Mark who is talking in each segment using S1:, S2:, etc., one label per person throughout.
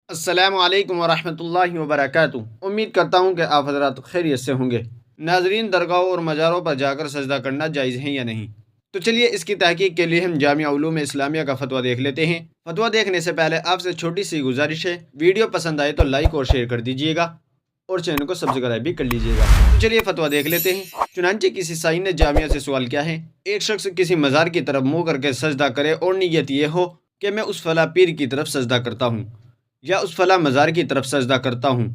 S1: السلام علیکم ورحمۃ اللہ وبرکاتہ۔ امید کرتا ہوں کہ آپ حضرات خیریت سے ہوں گے۔ ناظرین، درگاہوں اور مزاروں پر جا کر سجدہ کرنا جائز ہے یا نہیں؟ تو چلیے اس کی تحقیق کے لیے ہم جامعہ علوم اسلامیہ کا فتویٰ دیکھ لیتے ہیں۔ فتویٰ دیکھنے سے پہلے آپ سے چھوٹی سی گزارش ہے، ویڈیو پسند آئے تو لائک اور شیئر کر دیجیے گا اور چینل کو سبسکرائب بھی کر لیجیے گا۔ تو چلیے فتویٰ دیکھ لیتے ہیں۔ چنانچہ کسی سائن نے جامعہ سے سوال کیا ہے، ایک شخص کسی مزار کی طرف منہ کر کے سجدہ کرے اور نیت یہ ہو کہ میں اس فلاں پیر کی طرف سجدہ کرتا ہوں یا اس فلاں مزار کی طرف سجدہ کرتا ہوں،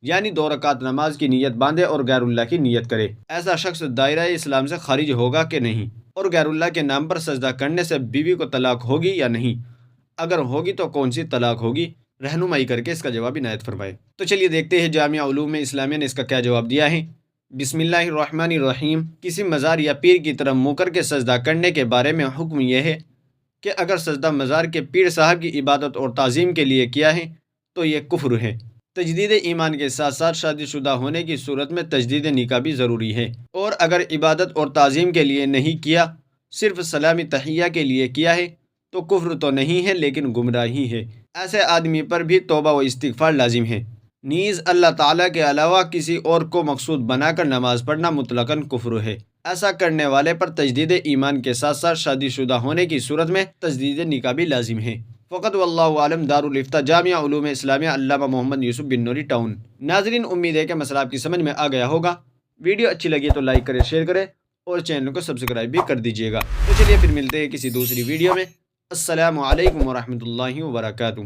S1: یعنی 2 رکعت نماز کی نیت باندھے اور غیر اللہ کی نیت کرے۔ ایسا شخص دائرہ اسلام سے خارج ہوگا کہ نہیں؟ اور غیر اللہ کے نام پر سجدہ کرنے سے بیوی کو طلاق ہوگی یا نہیں؟ اگر ہوگی تو کون سی طلاق ہوگی؟ رہنمائی کر کے اس کا جواب عنایت فرمائے۔ تو چلیے دیکھتے ہیں جامعہ علوم اسلامیہ نے اس کا کیا جواب دیا ہے۔ بسم اللہ الرحمن الرحیم۔ کسی مزار یا پیر کی طرف منہ کر کے سجدہ کرنے کے بارے میں حکم یہ ہے کہ اگر سجدہ مزار کے پیر صاحب کی عبادت اور تعظیم کے لیے کیا ہے تو یہ کفر ہے۔ تجدید ایمان کے ساتھ ساتھ شادی شدہ ہونے کی صورت میں تجدید نکاح بھی ضروری ہے، اور اگر عبادت اور تعظیم کے لیے نہیں کیا، صرف سلامی تحیہ کے لیے کیا ہے تو کفر تو نہیں ہے لیکن گمراہی ہے۔ ایسے آدمی پر بھی توبہ و استغفار لازم ہے۔ نیز اللہ تعالیٰ کے علاوہ کسی اور کو مقصود بنا کر نماز پڑھنا مطلقاً کفر ہے۔ ایسا کرنے والے پر تجدید ایمان کے ساتھ ساتھ شادی شدہ ہونے کی صورت میں تجدید نکاح بھی لازم ہے۔ فقط واللہ عالم۔ دارالفتہ جامعہ علوم اسلامیہ، علامہ محمد یوسف بن نوری، ٹاؤن۔ ناظرین، امید ہے کہ مسئلہ آپ کی سمجھ میں آ گیا ہوگا۔ ویڈیو اچھی لگی تو لائک کرے، شیئر کرے اور چینل کو سبسکرائب بھی کر دیجیے گا۔ تو چلیے پھر ملتے ہیں کسی دوسری ویڈیو میں۔ السلام علیکم ورحمۃ اللہ وبرکاتہ۔